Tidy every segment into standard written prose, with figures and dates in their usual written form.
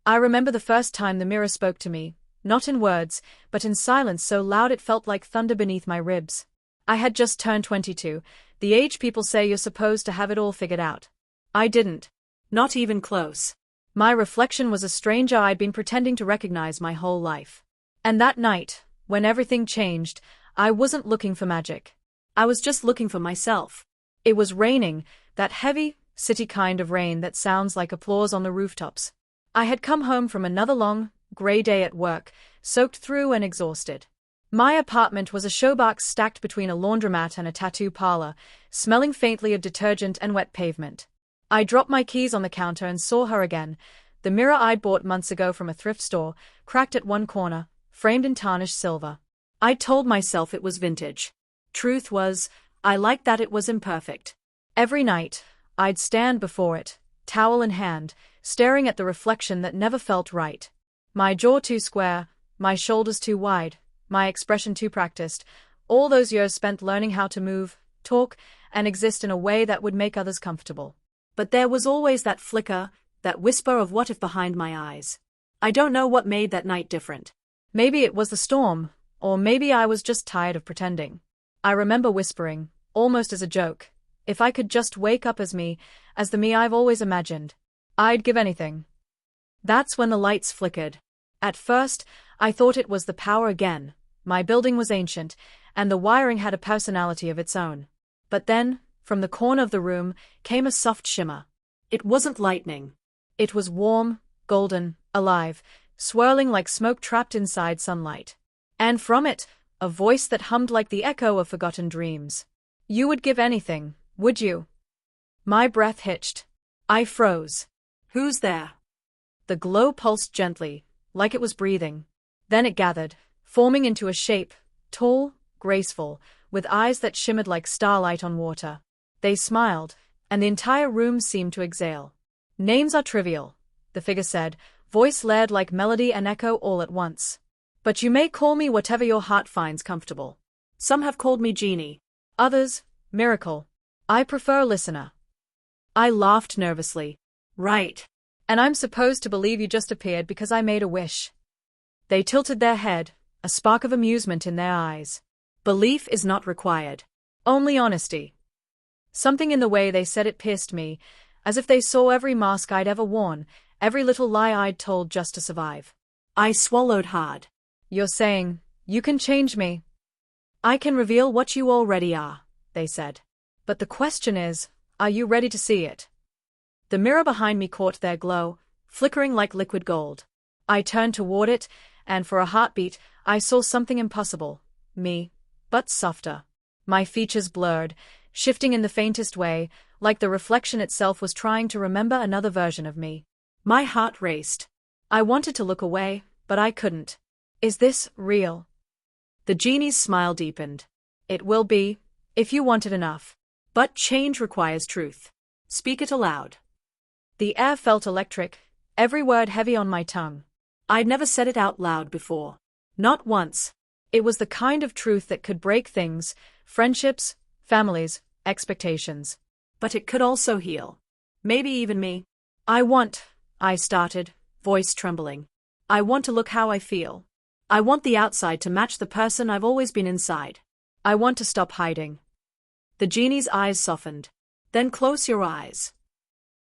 I remember the first time the mirror spoke to me, not in words, but in silence so loud it felt like thunder beneath my ribs. I had just turned 22, the age people say you're supposed to have it all figured out. I didn't. Not even close. My reflection was a stranger I'd been pretending to recognize my whole life. And that night, when everything changed, I wasn't looking for magic. I was just looking for myself. It was raining, that heavy, city kind of rain that sounds like applause on the rooftops. I had come home from another long, gray day at work, soaked through and exhausted. My apartment was a showbox stacked between a laundromat and a tattoo parlor, smelling faintly of detergent and wet pavement. I dropped my keys on the counter and saw her again, the mirror I'd bought months ago from a thrift store, cracked at one corner, framed in tarnished silver. I told myself it was vintage. Truth was, I liked that it was imperfect. Every night, I'd stand before it, towel in hand, staring at the reflection that never felt right. My jaw too square, my shoulders too wide, my expression too practiced, all those years spent learning how to move, talk, and exist in a way that would make others comfortable. But there was always that flicker, that whisper of what if behind my eyes. I don't know what made that night different. Maybe it was the storm, or maybe I was just tired of pretending. I remember whispering, almost as a joke, if I could just wake up as me, as the me I've always imagined, I'd give anything. That's when the lights flickered. At first, I thought it was the power again. My building was ancient, and the wiring had a personality of its own. But then, from the corner of the room, came a soft shimmer. It wasn't lightning. It was warm, golden, alive, swirling like smoke trapped inside sunlight. And from it, a voice that hummed like the echo of forgotten dreams. You would give anything, would you? My breath hitched. I froze. Who's there? The glow pulsed gently, like it was breathing. Then it gathered, forming into a shape, tall, graceful, with eyes that shimmered like starlight on water. They smiled, and the entire room seemed to exhale. Names are trivial, the figure said, voice layered like melody and echo all at once. But you may call me whatever your heart finds comfortable. Some have called me Genie. Others, Miracle. I prefer Listener. I laughed nervously. Right. And I'm supposed to believe you just appeared because I made a wish. They tilted their head, a spark of amusement in their eyes. Belief is not required. Only honesty. Something in the way they said it pierced me, as if they saw every mask I'd ever worn, every little lie I'd told just to survive. I swallowed hard. You're saying, you can change me. I can reveal what you already are, they said. But the question is, are you ready to see it? The mirror behind me caught their glow, flickering like liquid gold. I turned toward it, and for a heartbeat, I saw something impossible. Me, but softer. My features blurred, shifting in the faintest way, like the reflection itself was trying to remember another version of me. My heart raced. I wanted to look away, but I couldn't. Is this real? The genie's smile deepened. It will be, if you want it enough. But change requires truth. Speak it aloud. The air felt electric, every word heavy on my tongue. I'd never said it out loud before. Not once. It was the kind of truth that could break things, friendships, families, expectations. But it could also heal. Maybe even me. I started, voice trembling. I want to look how I feel. I want the outside to match the person I've always been inside. I want to stop hiding. The genie's eyes softened. Then close your eyes.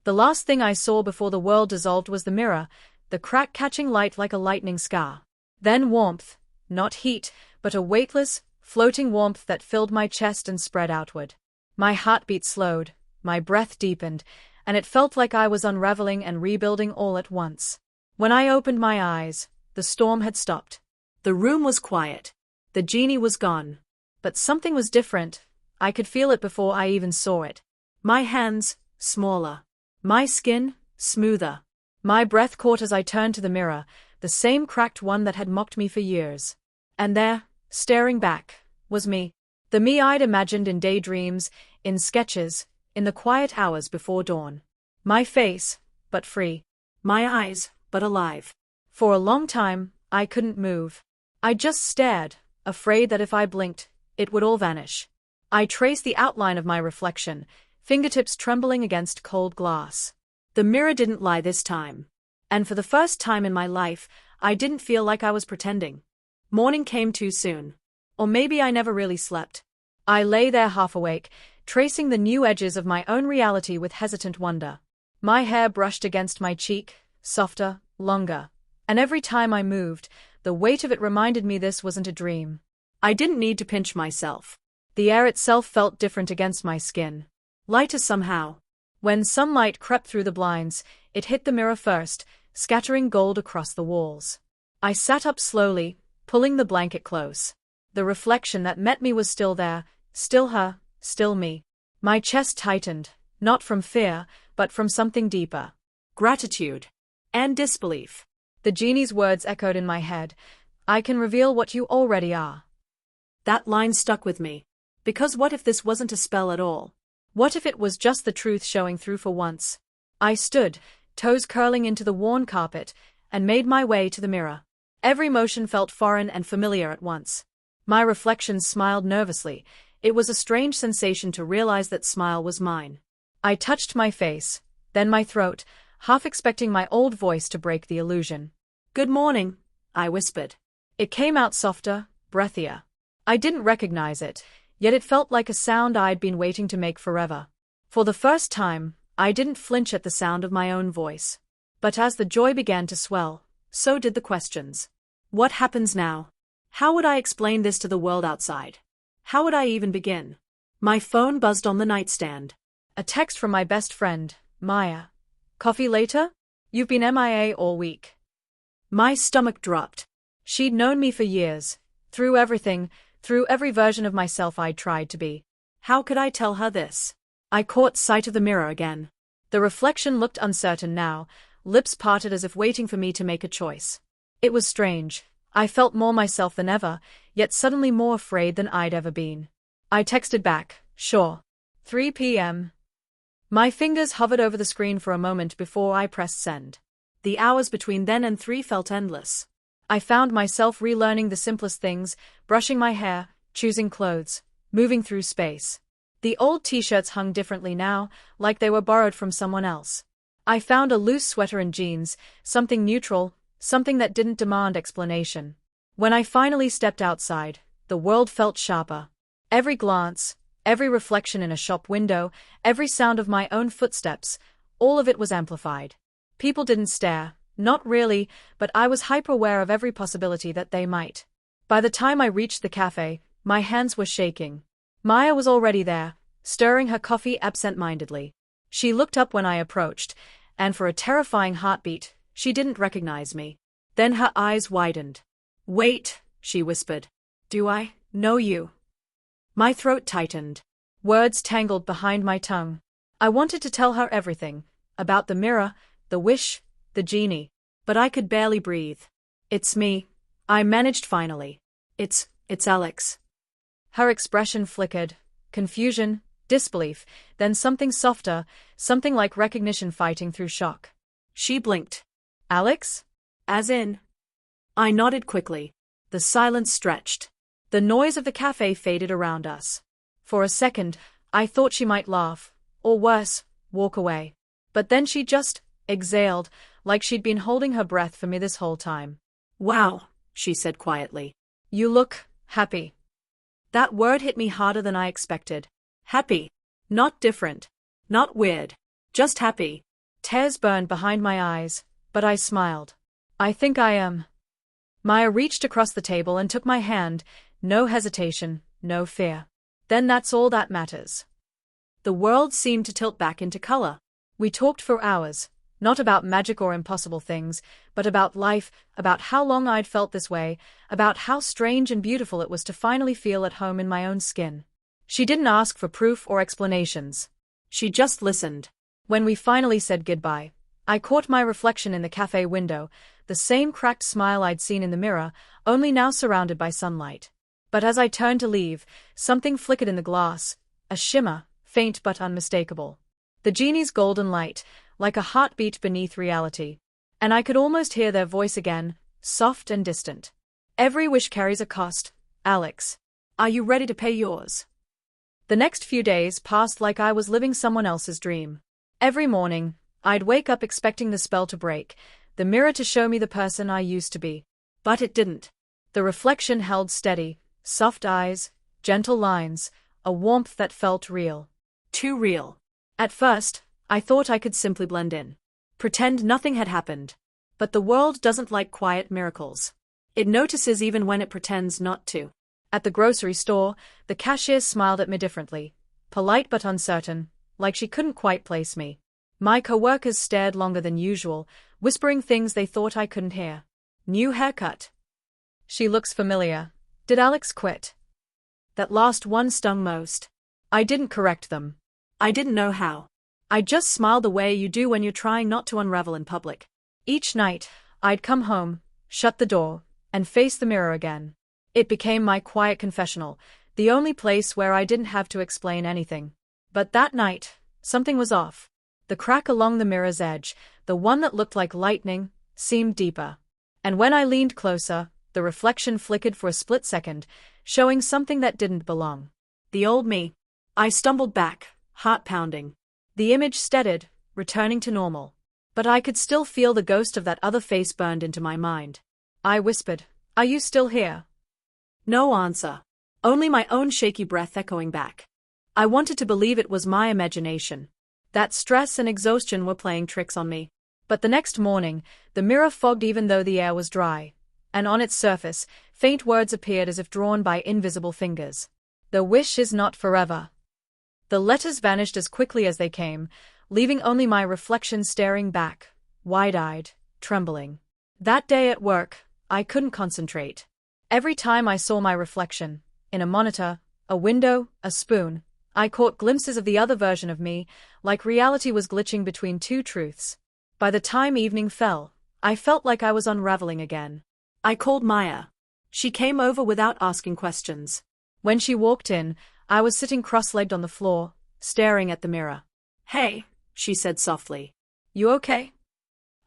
The last thing I saw before the world dissolved was the mirror, the crack catching light like a lightning scar. Then warmth, not heat, but a weightless, floating warmth that filled my chest and spread outward. My heartbeat slowed, my breath deepened, and it felt like I was unraveling and rebuilding all at once. When I opened my eyes, the storm had stopped. The room was quiet. The genie was gone. But something was different. I could feel it before I even saw it. My hands, smaller. My skin, smoother. My breath caught as I turned to the mirror, the same cracked one that had mocked me for years. And there, staring back, was me. The me I'd imagined in daydreams, in sketches, in the quiet hours before dawn. My face, but free. My eyes, but alive. For a long time, I couldn't move. I just stared, afraid that if I blinked, it would all vanish. I traced the outline of my reflection, fingertips trembling against cold glass. The mirror didn't lie this time. And for the first time in my life, I didn't feel like I was pretending. Morning came too soon. Or maybe I never really slept. I lay there half awake, tracing the new edges of my own reality with hesitant wonder. My hair brushed against my cheek, softer, longer. And every time I moved, the weight of it reminded me this wasn't a dream. I didn't need to pinch myself. The air itself felt different against my skin. Lighter somehow. When sunlight crept through the blinds, it hit the mirror first, scattering gold across the walls. I sat up slowly, pulling the blanket close. The reflection that met me was still there, still her, still me. My chest tightened, not from fear, but from something deeper. Gratitude. And disbelief. The genie's words echoed in my head. I can reveal what you already are. That line stuck with me. Because what if this wasn't a spell at all? What if it was just the truth showing through for once? I stood, toes curling into the worn carpet, and made my way to the mirror. Every motion felt foreign and familiar at once. My reflection smiled nervously. It was a strange sensation to realize that smile was mine. I touched my face, then my throat, half expecting my old voice to break the illusion. "Good morning," I whispered. It came out softer, breathier. I didn't recognize it, yet it felt like a sound I'd been waiting to make forever. For the first time, I didn't flinch at the sound of my own voice. But as the joy began to swell, so did the questions. What happens now? How would I explain this to the world outside? How would I even begin? My phone buzzed on the nightstand. A text from my best friend, Maya. "Coffee later? You've been MIA all week." My stomach dropped. She'd known me for years, through everything, through every version of myself I'd tried to be. How could I tell her this? I caught sight of the mirror again. The reflection looked uncertain now, lips parted as if waiting for me to make a choice. It was strange. I felt more myself than ever, yet suddenly more afraid than I'd ever been. I texted back, "Sure. 3 p.m. My fingers hovered over the screen for a moment before I pressed send. The hours between then and 3 felt endless. I found myself relearning the simplest things, brushing my hair, choosing clothes, moving through space. The old t-shirts hung differently now, like they were borrowed from someone else. I found a loose sweater and jeans, something neutral, something that didn't demand explanation. When I finally stepped outside, the world felt sharper. Every glance, every reflection in a shop window, every sound of my own footsteps, all of it was amplified. People didn't stare, not really, but I was hyper-aware of every possibility that they might. By the time I reached the cafe, my hands were shaking. Maya was already there, stirring her coffee absent-mindedly. She looked up when I approached, and for a terrifying heartbeat, she didn't recognize me. Then her eyes widened. "Wait," she whispered. "Do I know you?" My throat tightened. Words tangled behind my tongue. I wanted to tell her everything, about the mirror, the wish, the genie. But I could barely breathe. "It's me," I managed finally. It's Alex." Her expression flickered. Confusion, disbelief, then something softer, something like recognition fighting through shock. She blinked. "Alex? As in?" I nodded quickly. The silence stretched. The noise of the cafe faded around us. For a second, I thought she might laugh, or worse, walk away. But then she just exhaled, like she'd been holding her breath for me this whole time. "Wow," she said quietly. "You look happy." That word hit me harder than I expected. Happy. Not different. Not weird. Just happy. Tears burned behind my eyes, but I smiled. "I think I am." Maya reached across the table and took my hand, no hesitation, no fear. "Then that's all that matters." The world seemed to tilt back into color. We talked for hours, not about magic or impossible things, but about life, about how long I'd felt this way, about how strange and beautiful it was to finally feel at home in my own skin. She didn't ask for proof or explanations. She just listened. When we finally said goodbye, I caught my reflection in the cafe window, the same cracked smile I'd seen in the mirror, only now surrounded by sunlight. But as I turned to leave, something flickered in the glass, a shimmer, faint but unmistakable. The genie's golden light, like a heartbeat beneath reality. And I could almost hear their voice again, soft and distant. "Every wish carries a cost, Alex. Are you ready to pay yours?" The next few days passed like I was living someone else's dream. Every morning, I'd wake up expecting the spell to break, the mirror to show me the person I used to be. But it didn't. The reflection held steady, soft eyes, gentle lines, a warmth that felt real. Too real. At first, I thought I could simply blend in. Pretend nothing had happened. But the world doesn't like quiet miracles. It notices even when it pretends not to. At the grocery store, the cashier smiled at me differently, polite but uncertain, like she couldn't quite place me. My coworkers stared longer than usual, whispering things they thought I couldn't hear. New haircut. She looks familiar. Did Alex quit? That last one stung most. I didn't correct them. I didn't know how. I just smiled the way you do when you're trying not to unravel in public. Each night, I'd come home, shut the door, and face the mirror again. It became my quiet confessional, the only place where I didn't have to explain anything. But that night, something was off. The crack along the mirror's edge, the one that looked like lightning, seemed deeper. And when I leaned closer, the reflection flickered for a split second, showing something that didn't belong. The old me. I stumbled back, heart pounding. The image steadied, returning to normal. But I could still feel the ghost of that other face burned into my mind. I whispered, "Are you still here?" No answer. Only my own shaky breath echoing back. I wanted to believe it was my imagination. That stress and exhaustion were playing tricks on me. But the next morning, the mirror fogged even though the air was dry. And on its surface, faint words appeared as if drawn by invisible fingers. The wish is not forever. The letters vanished as quickly as they came, leaving only my reflection staring back, wide-eyed, trembling. That day at work, I couldn't concentrate. Every time I saw my reflection, in a monitor, a window, a spoon, I caught glimpses of the other version of me, like reality was glitching between two truths. By the time evening fell, I felt like I was unraveling again. I called Maya. She came over without asking questions. When she walked in, I was sitting cross-legged on the floor, staring at the mirror. "Hey," she said softly. "You okay?"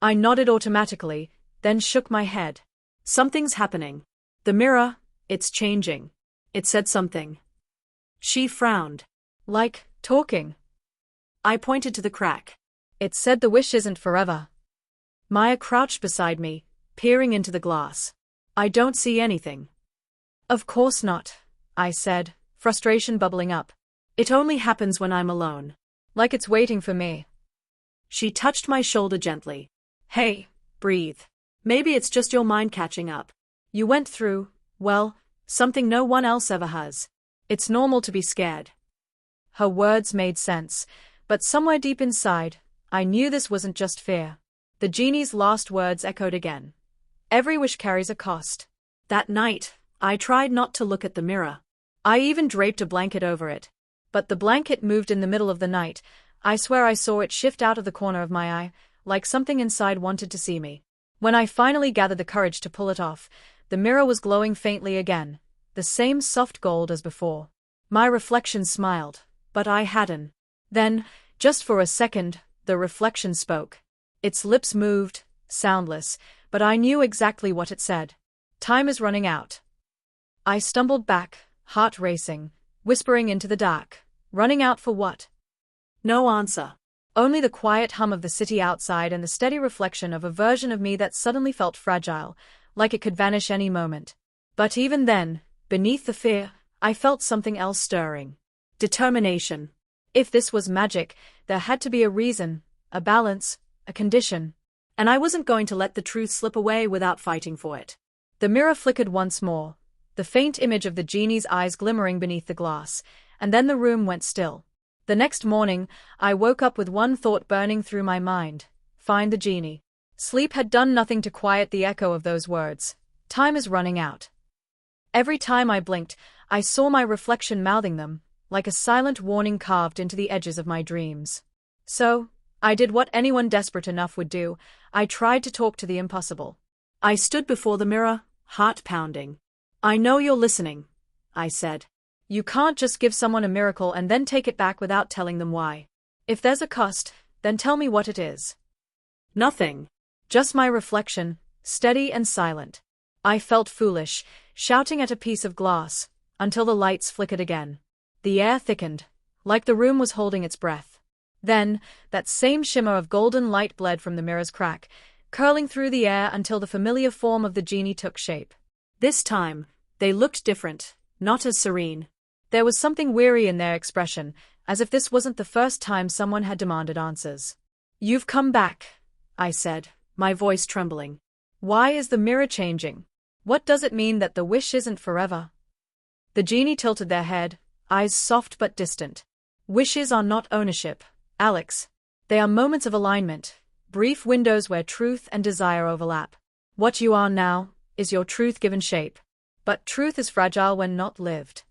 I nodded automatically, then shook my head. "Something's happening. The mirror, it's changing." It said something. She frowned. "Like, talking?" I pointed to the crack. "It said the wish isn't forever." Maya crouched beside me, peering into the glass. "I don't see anything." "Of course not," I said, frustration bubbling up. "It only happens when I'm alone. Like it's waiting for me." She touched my shoulder gently. "Hey, breathe. Maybe it's just your mind catching up. You went through, well, something no one else ever has. It's normal to be scared." Her words made sense, but somewhere deep inside, I knew this wasn't just fear. The genie's last words echoed again. Every wish carries a cost. That night, I tried not to look at the mirror. I even draped a blanket over it. But the blanket moved in the middle of the night. I swear I saw it shift out of the corner of my eye, like something inside wanted to see me. When I finally gathered the courage to pull it off, the mirror was glowing faintly again, the same soft gold as before. My reflection smiled, but I hadn't. Then, just for a second, the reflection spoke. Its lips moved, soundless, but I knew exactly what it said. "Time is running out." I stumbled back, heart racing, whispering into the dark. Running out for what? No answer. Only the quiet hum of the city outside and the steady reflection of a version of me that suddenly felt fragile, like it could vanish any moment. But even then, beneath the fear, I felt something else stirring. Determination. If this was magic, there had to be a reason, a balance, a condition. And I wasn't going to let the truth slip away without fighting for it. The mirror flickered once more, the faint image of the genie's eyes glimmering beneath the glass, and then the room went still. The next morning, I woke up with one thought burning through my mind: find the genie. Sleep had done nothing to quiet the echo of those words. Time is running out. Every time I blinked, I saw my reflection mouthing them, like a silent warning carved into the edges of my dreams. So, I did what anyone desperate enough would do. I tried to talk to the impossible. I stood before the mirror, heart pounding. "I know you're listening," I said. "You can't just give someone a miracle and then take it back without telling them why. If there's a cost, then tell me what it is." Nothing. Just my reflection, steady and silent. I felt foolish, shouting at a piece of glass, until the lights flickered again. The air thickened, like the room was holding its breath. Then, that same shimmer of golden light bled from the mirror's crack, curling through the air until the familiar form of the genie took shape. This time, they looked different, not as serene. There was something weary in their expression, as if this wasn't the first time someone had demanded answers. "You've come back," I said, my voice trembling. "Why is the mirror changing? What does it mean that the wish isn't forever?" The genie tilted their head, eyes soft but distant. "Wishes are not ownership, Alex. They are moments of alignment, brief windows where truth and desire overlap. What you are now is your truth given shape. But truth is fragile when not lived."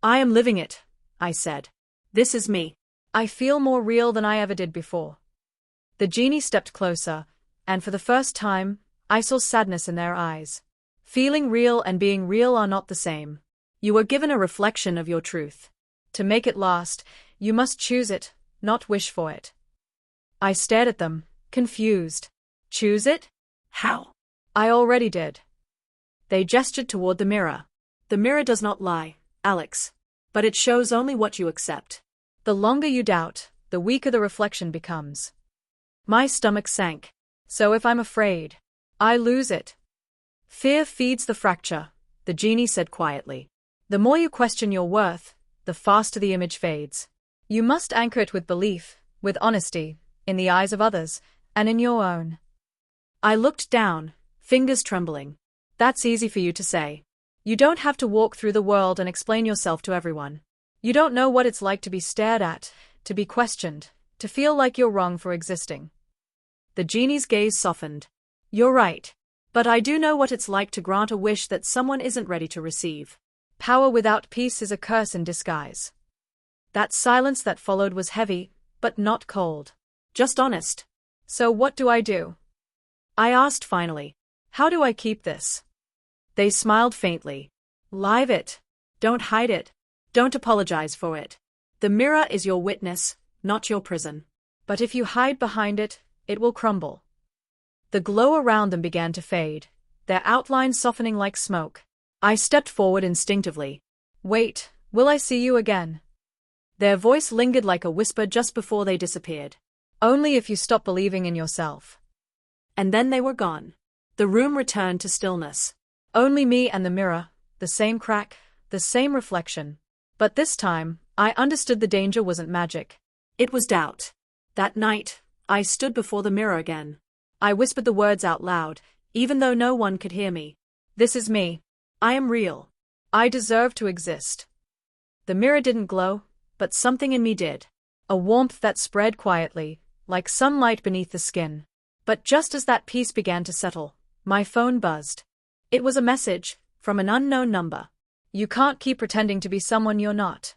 "I am living it," I said. "This is me. I feel more real than I ever did before." The genie stepped closer, and for the first time, I saw sadness in their eyes. Feeling real and being real are not the same. You were given a reflection of your truth. To make it last, you must choose it, not wish for it. I stared at them, confused. Choose it? How? I already did. They gestured toward the mirror. "The mirror does not lie, Alex. But it shows only what you accept. The longer you doubt, the weaker the reflection becomes." My stomach sank. So if I'm afraid, I lose it. "Fear feeds the fracture," the genie said quietly. "The more you question your worth, the faster the image fades. You must anchor it with belief, with honesty, in the eyes of others, and in your own." I looked down, fingers trembling. "That's easy for you to say. You don't have to walk through the world and explain yourself to everyone. You don't know what it's like to be stared at, to be questioned, to feel like you're wrong for existing." The genie's gaze softened. "You're right. But I do know what it's like to grant a wish that someone isn't ready to receive. Power without peace is a curse in disguise." That silence that followed was heavy, but not cold. Just honest. "So what do I do?" I asked finally. "How do I keep this?" They smiled faintly. "Live it. Don't hide it. Don't apologize for it. The mirror is your witness, not your prison. But if you hide behind it, it will crumble." The glow around them began to fade, their outlines softening like smoke. I stepped forward instinctively. "Wait, will I see you again?" Their voice lingered like a whisper just before they disappeared. "Only if you stop believing in yourself." And then they were gone. The room returned to stillness. Only me and the mirror, the same crack, the same reflection. But this time, I understood the danger wasn't magic. It was doubt. That night, I stood before the mirror again. I whispered the words out loud, even though no one could hear me. "This is me. I am real. I deserve to exist." The mirror didn't glow, but something in me did. A warmth that spread quietly, like sunlight beneath the skin. But just as that peace began to settle, my phone buzzed. It was a message, from an unknown number. "You can't keep pretending to be someone you're not."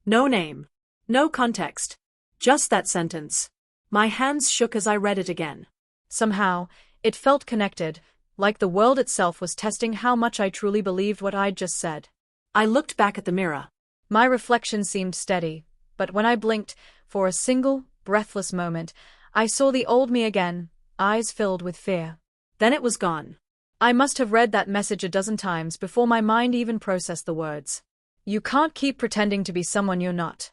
No name. No context. Just that sentence. My hands shook as I read it again. Somehow, it felt connected, like the world itself was testing how much I truly believed what I'd just said. I looked back at the mirror. My reflection seemed steady, but when I blinked, for a single, breathless moment, I saw the old me again, eyes filled with fear. Then it was gone. I must have read that message a dozen times before my mind even processed the words. You can't keep pretending to be someone you're not.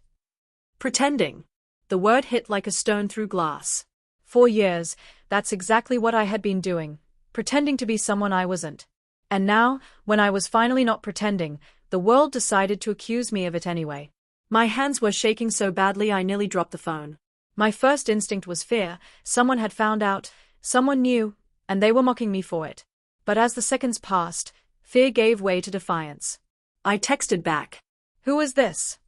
Pretending. The word hit like a stone through glass. For years, that's exactly what I had been doing, pretending to be someone I wasn't. And now, when I was finally not pretending, the world decided to accuse me of it anyway. My hands were shaking so badly I nearly dropped the phone. My first instinct was fear. Someone had found out, someone knew, and they were mocking me for it. But as the seconds passed, fear gave way to defiance. I texted back. Who is this?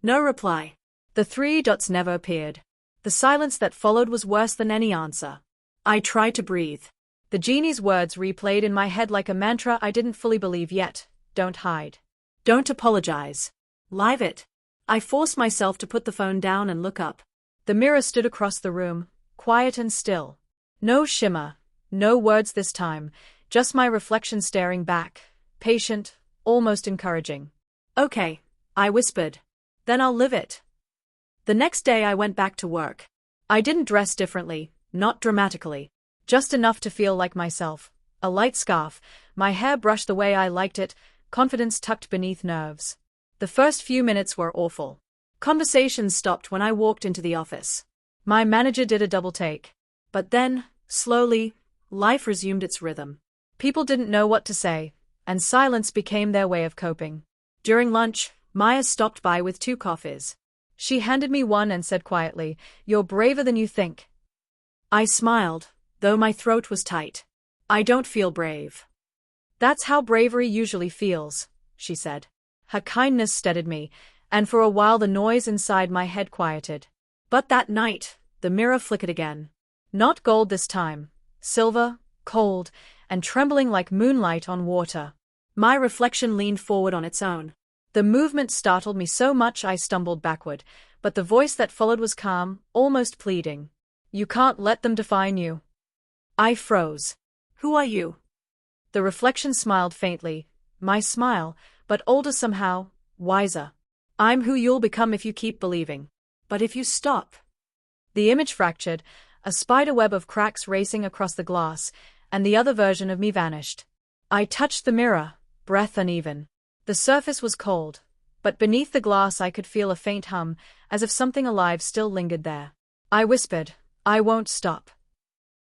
No reply. The 3 dots never appeared. The silence that followed was worse than any answer. I tried to breathe. The genie's words replayed in my head like a mantra I didn't fully believe yet. Don't hide. Don't apologize. Live it. I forced myself to put the phone down and look up. The mirror stood across the room, quiet and still. No shimmer, no words this time, just my reflection staring back, patient, almost encouraging. Okay, I whispered. Then I'll live it. The next day I went back to work. I didn't dress differently, not dramatically. Just enough to feel like myself. A light scarf, my hair brushed the way I liked it, confidence tucked beneath nerves. The first few minutes were awful. Conversations stopped when I walked into the office. My manager did a double take. But then, Slowly, life resumed its rhythm. People didn't know what to say, and silence became their way of coping. During lunch, Maya stopped by with 2 coffees. She handed me one and said quietly, "You're braver than you think." I smiled, though my throat was tight. "I don't feel brave." "That's how bravery usually feels," she said. Her kindness steadied me, and for a while the noise inside my head quieted. But that night, the mirror flickered again. Not gold this time, silver, cold, and trembling like moonlight on water. My reflection leaned forward on its own. The movement startled me so much I stumbled backward, but the voice that followed was calm, almost pleading. "You can't let them define you." I froze. "Who are you?" The reflection smiled faintly, my smile, but older somehow, wiser. "I'm who you'll become if you keep believing. But if you stop." The image fractured, a spiderweb of cracks racing across the glass, and the other version of me vanished. I touched the mirror, breath uneven. The surface was cold, but beneath the glass I could feel a faint hum, as if something alive still lingered there. I whispered, "I won't stop."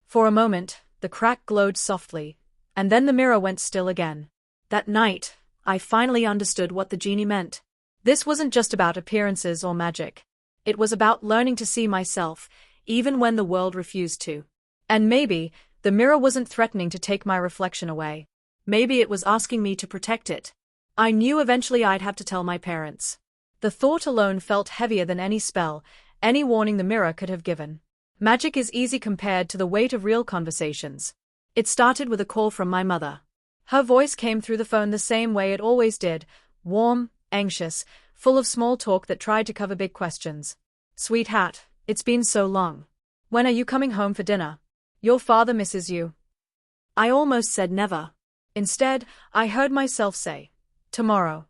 For a moment, the crack glowed softly, and then the mirror went still again. That night, I finally understood what the genie meant. This wasn't just about appearances or magic. It was about learning to see myself, even when the world refused to. And maybe, the mirror wasn't threatening to take my reflection away. Maybe it was asking me to protect it. I knew eventually I'd have to tell my parents. The thought alone felt heavier than any spell, any warning the mirror could have given. Magic is easy compared to the weight of real conversations. It started with a call from my mother. Her voice came through the phone the same way it always did, warm, anxious, full of small talk that tried to cover big questions. "Sweetheart, it's been so long. When are you coming home for dinner? Your father misses you." I almost said never. Instead, I heard myself say, "Tomorrow."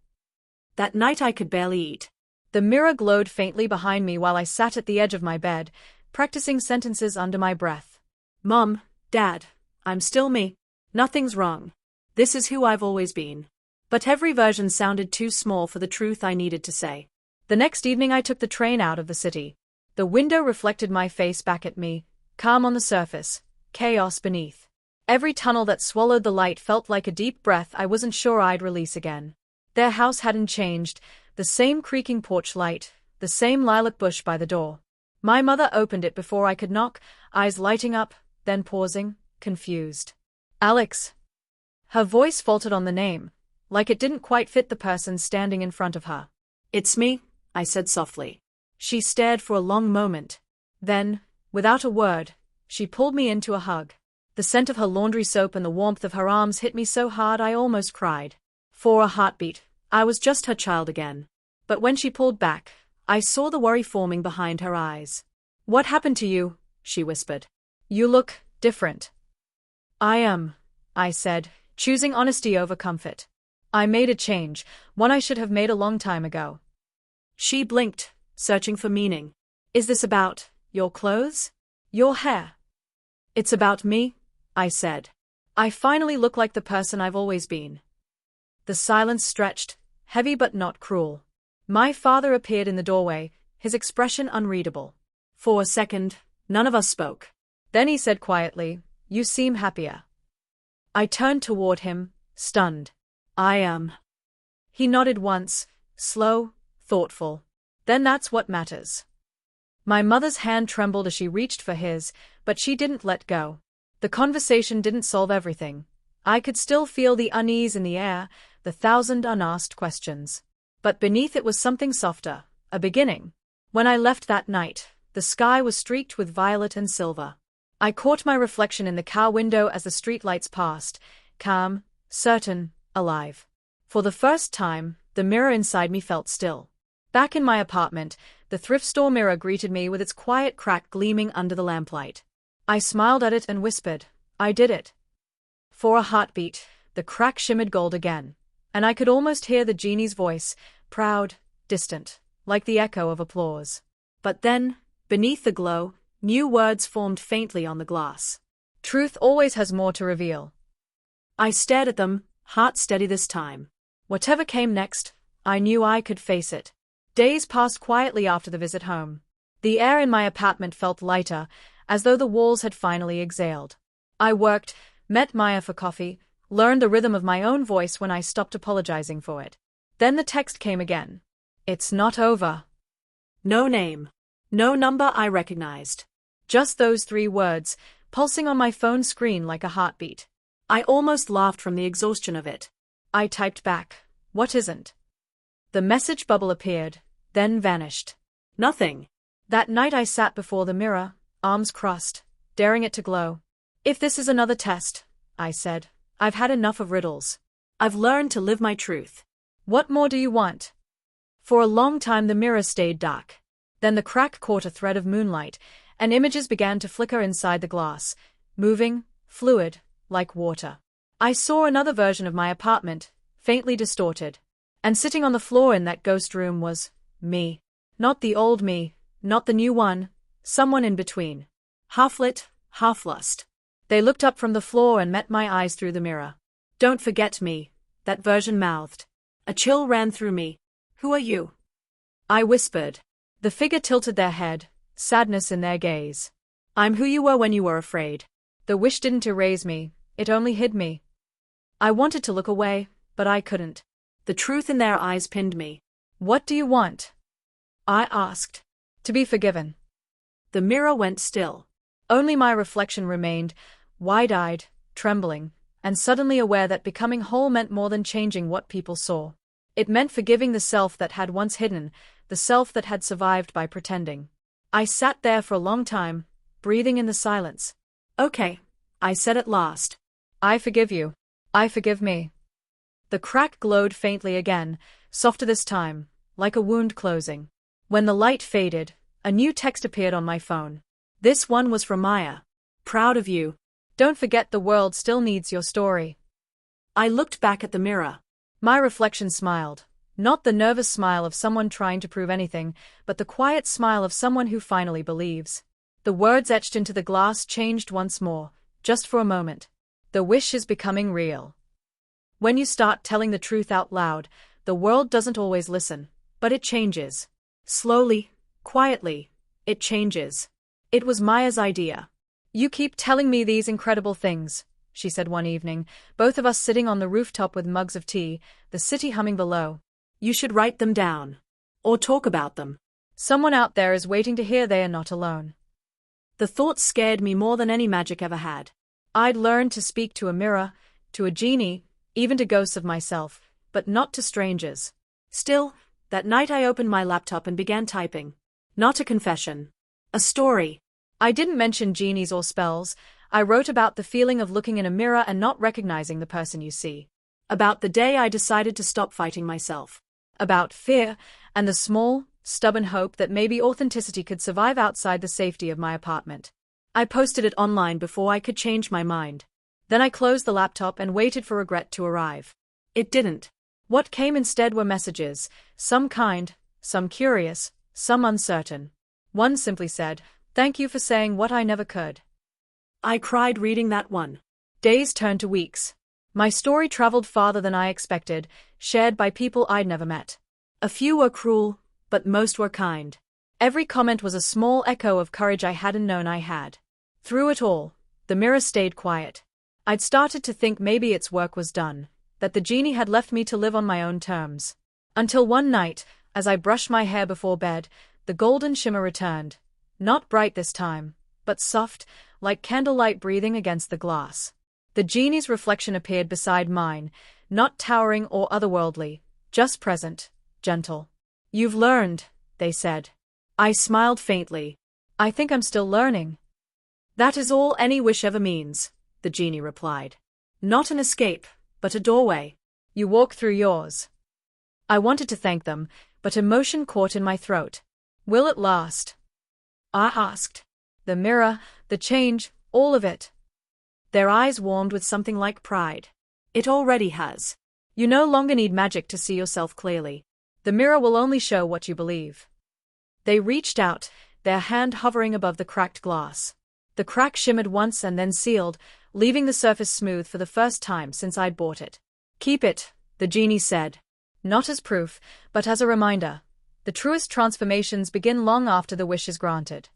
That night I could barely eat. The mirror glowed faintly behind me while I sat at the edge of my bed, practicing sentences under my breath. "Mom, Dad, I'm still me. Nothing's wrong. This is who I've always been." But every version sounded too small for the truth I needed to say. The next evening I took the train out of the city. The window reflected my face back at me, calm on the surface, chaos beneath. Every tunnel that swallowed the light felt like a deep breath I wasn't sure I'd release again. Their house hadn't changed, the same creaking porch light, the same lilac bush by the door. My mother opened it before I could knock, eyes lighting up, then pausing, confused. "Alex." Her voice faltered on the name, like it didn't quite fit the person standing in front of her. "It's me," I said softly. She stared for a long moment. Then, without a word, she pulled me into a hug. The scent of her laundry soap and the warmth of her arms hit me so hard I almost cried. For a heartbeat, I was just her child again. But when she pulled back, I saw the worry forming behind her eyes. "What happened to you?" she whispered. "You look different." "I am," I said, choosing honesty over comfort. "I made a change, one I should have made a long time ago." She blinked, searching for meaning. "Is this about your clothes? Your hair?" "It's about me," I said. "I finally look like the person I've always been." The silence stretched, heavy but not cruel. My father appeared in the doorway, his expression unreadable. For a second, none of us spoke. Then he said quietly, "You seem happier." I turned toward him, stunned. "I am." He nodded once, slow, thoughtful. "Then that's what matters." My mother's hand trembled as she reached for his, but she didn't let go. The conversation didn't solve everything. I could still feel the unease in the air, the thousand unasked questions. But beneath it was something softer, a beginning. When I left that night, the sky was streaked with violet and silver. I caught my reflection in the car window as the streetlights passed, calm, certain, alive. For the first time, the mirror inside me felt still. Back in my apartment, the thrift store mirror greeted me with its quiet crack gleaming under the lamplight. I smiled at it and whispered, "I did it." For a heartbeat, the crack shimmered gold again, and I could almost hear the genie's voice, proud, distant, like the echo of applause. But then, beneath the glow, new words formed faintly on the glass. "Truth always has more to reveal." I stared at them, heart steady this time. Whatever came next, I knew I could face it. Days passed quietly after the visit home. The air in my apartment felt lighter, as though the walls had finally exhaled. I worked, met Maya for coffee, learned the rhythm of my own voice when I stopped apologizing for it. Then the text came again. It's not over. No name. No number I recognized. Just those 3 words, pulsing on my phone screen like a heartbeat. I almost laughed from the exhaustion of it. I typed back, "What isn't?" The message bubble appeared, then vanished. Nothing. That night I sat before the mirror, arms crossed, daring it to glow. "If this is another test," I said, "I've had enough of riddles. I've learned to live my truth." What more do you want? For a long time the mirror stayed dark. Then the crack caught a thread of moonlight, and images began to flicker inside the glass, moving, fluid, like water. I saw another version of my apartment, faintly distorted. And sitting on the floor in that ghost room was me. Not the old me, not the new one, someone in between. Half lit, half lust. They looked up from the floor and met my eyes through the mirror. "Don't forget me," that version mouthed. A chill ran through me. "Who are you?" I whispered. The figure tilted their head, sadness in their gaze. "I'm who you were when you were afraid." The wish didn't erase me, it only hid me. I wanted to look away, but I couldn't. The truth in their eyes pinned me. "What do you want?" I asked. "To be forgiven." The mirror went still. Only my reflection remained, wide-eyed, trembling, and suddenly aware that becoming whole meant more than changing what people saw. It meant forgiving the self that had once hidden, the self that had survived by pretending. I sat there for a long time, breathing in the silence. "Okay," I said at last. "I forgive you. I forgive me." The crack glowed faintly again, softer this time, like a wound closing. When the light faded, a new text appeared on my phone. This one was from Maya. "Proud of you. Don't forget the world still needs your story." I looked back at the mirror. My reflection smiled. Not the nervous smile of someone trying to prove anything, but the quiet smile of someone who finally believes. The words etched into the glass changed once more, just for a moment. The wish is becoming real. When you start telling the truth out loud, the world doesn't always listen, but it changes. Slowly, quietly, it changes. It was Maya's idea. "You keep telling me these incredible things," she said one evening, both of us sitting on the rooftop with mugs of tea, the city humming below. "You should write them down. Or talk about them. Someone out there is waiting to hear they are not alone." The thought scared me more than any magic ever had. I'd learned to speak to a mirror, to a genie, even to ghosts of myself, but not to strangers. Still, that night I opened my laptop and began typing. Not a confession. A story. I didn't mention genies or spells. I wrote about the feeling of looking in a mirror and not recognizing the person you see. About the day I decided to stop fighting myself. About fear, and the small, stubborn hope that maybe authenticity could survive outside the safety of my apartment. I posted it online before I could change my mind. Then I closed the laptop and waited for regret to arrive. It didn't. What came instead were messages, some kind, some curious, some uncertain. One simply said, "Thank you for saying what I never could." I cried reading that one. Days turned to weeks. My story traveled farther than I expected, shared by people I'd never met. A few were cruel, but most were kind. Every comment was a small echo of courage I hadn't known I had. Through it all, the mirror stayed quiet. I'd started to think maybe its work was done, that the genie had left me to live on my own terms. Until one night, as I brushed my hair before bed, the golden shimmer returned. Not bright this time, but soft, like candlelight breathing against the glass. The genie's reflection appeared beside mine, not towering or otherworldly, just present, gentle. "You've learned," they said. I smiled faintly. "I think I'm still learning." "That is all any wish ever means," the genie replied. "Not an escape, but a doorway." "You walk through yours." I wanted to thank them, but emotion caught in my throat. "Will it last?" I asked. "The mirror, the change, all of it." Their eyes warmed with something like pride. "It already has. You no longer need magic to see yourself clearly. The mirror will only show what you believe." They reached out, their hand hovering above the cracked glass. The crack shimmered once and then sealed, leaving the surface smooth for the first time since I'd bought it. "Keep it," the genie said. "Not as proof, but as a reminder. The truest transformations begin long after the wish is granted."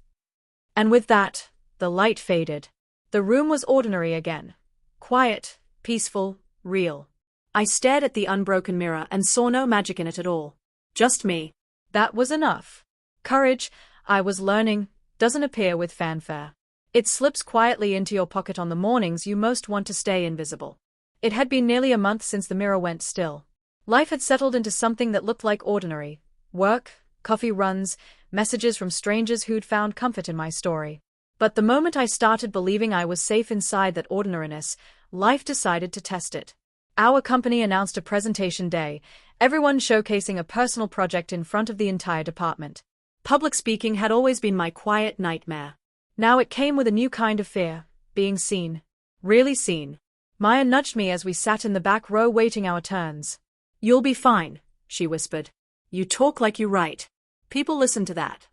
And with that, the The light faded. The room was ordinary again. Quiet, peaceful, real. I stared at the unbroken mirror and saw no magic in it at all. Just me. That was enough. Courage, I was learning, doesn't appear with fanfare. It slips quietly into your pocket on the mornings you most want to stay invisible. It had been nearly a month since the mirror went still. Life had settled into something that looked like ordinary. Work, coffee runs, messages from strangers who'd found comfort in my story. But the moment I started believing I was safe inside that ordinariness, life decided to test it. Our company announced a presentation day, everyone showcasing a personal project in front of the entire department. Public speaking had always been my quiet nightmare. Now it came with a new kind of fear, being seen. Really seen. Maya nudged me as we sat in the back row waiting our turns. "You'll be fine," she whispered. "You talk like you write. People listen to that."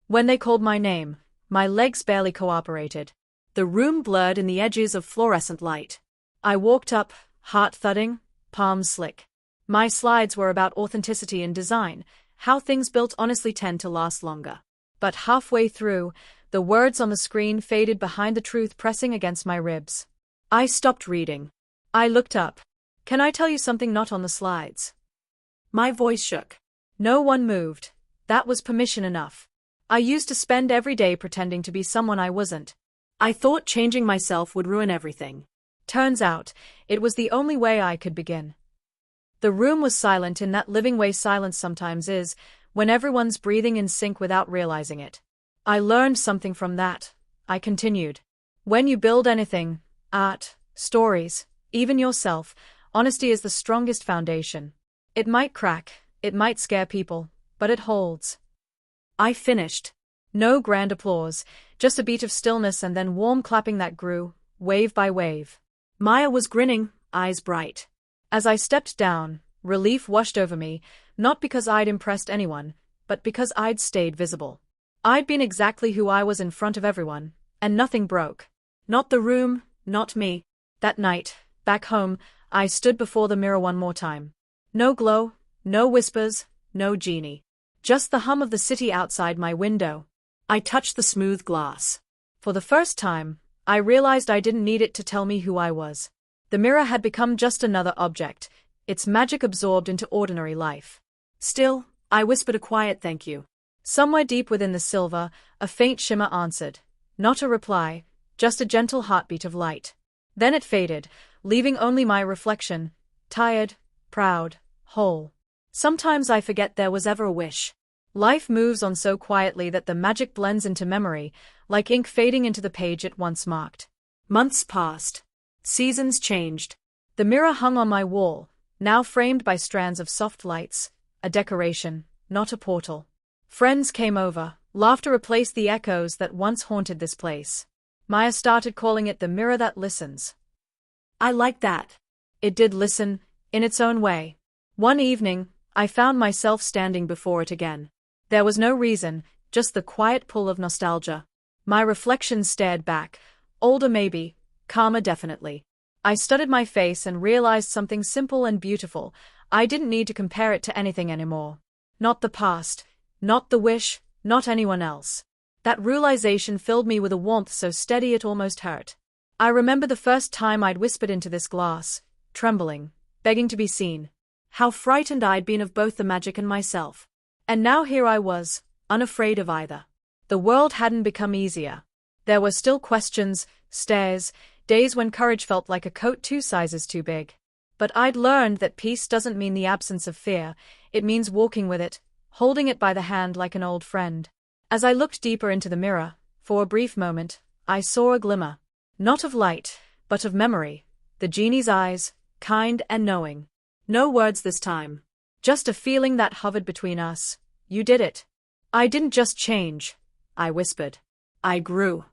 When they called my name, my legs barely cooperated. The room blurred in the edges of fluorescent light. I walked up, heart thudding, palms slick. My slides were about authenticity in design, how things built honestly tend to last longer. But halfway through, the words on the screen faded behind the truth pressing against my ribs. I stopped reading. I looked up. "Can I tell you something not on the slides?" My voice shook. No one moved. That was permission enough. I used to spend every day pretending to be someone I wasn't. I thought changing myself would ruin everything. Turns out, it was the only way I could begin. The room was silent in that living way silence sometimes is, when everyone's breathing in sync without realizing it. I learned something from that. I continued. When you build anything, art, stories, even yourself, honesty is the strongest foundation. It might crack, it might scare people, but it holds. I finished. No grand applause, just a beat of stillness and then warm clapping that grew, wave by wave. Maya was grinning, eyes bright. As I stepped down, relief washed over me, not because I'd impressed anyone, but because I'd stayed visible. I'd been exactly who I was in front of everyone, and nothing broke. Not the room, not me. That night, back home, I stood before the mirror one more time. No glow, no whispers, no genie. Just the hum of the city outside my window. I touched the smooth glass. For the first time, I realized I didn't need it to tell me who I was. The mirror had become just another object, its magic absorbed into ordinary life. Still, I whispered a quiet thank you. Somewhere deep within the silver, a faint shimmer answered. Not a reply, just a gentle heartbeat of light. Then it faded, leaving only my reflection, tired, proud, whole. Sometimes I forget there was ever a wish. Life moves on so quietly that the magic blends into memory, like ink fading into the page it once marked. Months passed. Seasons changed. The mirror hung on my wall, now framed by strands of soft lights, a decoration, not a portal. Friends came over, laughter replaced the echoes that once haunted this place. Maya started calling it the mirror that listens. I liked that. It did listen, in its own way. One evening, I found myself standing before it again. There was no reason, just the quiet pull of nostalgia. My reflection stared back, older maybe, calmer definitely. I studied my face and realized something simple and beautiful. I didn't need to compare it to anything anymore. Not the past, not the wish, not anyone else. That realization filled me with a warmth so steady it almost hurt. I remember the first time I'd whispered into this glass, trembling, begging to be seen. How frightened I'd been of both the magic and myself. And now here I was, unafraid of either. The world hadn't become easier. There were still questions, stares, days when courage felt like a coat 2 sizes too big. But I'd learned that peace doesn't mean the absence of fear, it means walking with it, holding it by the hand like an old friend. As I looked deeper into the mirror, for a brief moment, I saw a glimmer. Not of light, but of memory. The genie's eyes, kind and knowing. No words this time. Just a feeling that hovered between us. You did it. I didn't just change, I whispered. I grew.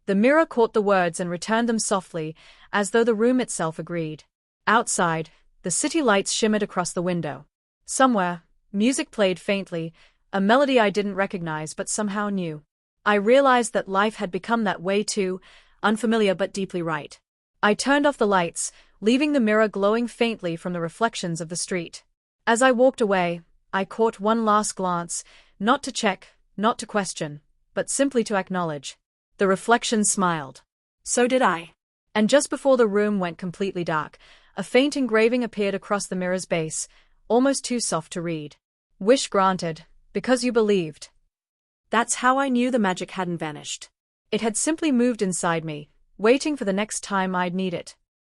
The mirror caught the words and returned them softly, as though the room itself agreed. Outside, the city lights shimmered across the window. Somewhere, music played faintly, a melody I didn't recognize but somehow knew. I realized that life had become that way too, unfamiliar but deeply right. I turned off the lights, leaving the mirror glowing faintly from the reflections of the street. As I walked away, I caught one last glance, not to check, not to question, but simply to acknowledge. The reflection smiled. So did I. And just before the room went completely dark, a faint engraving appeared across the mirror's base, almost too soft to read. Wish granted, because you believed. That's how I knew the magic hadn't vanished. It had simply moved inside me, waiting for the next time I'd need it.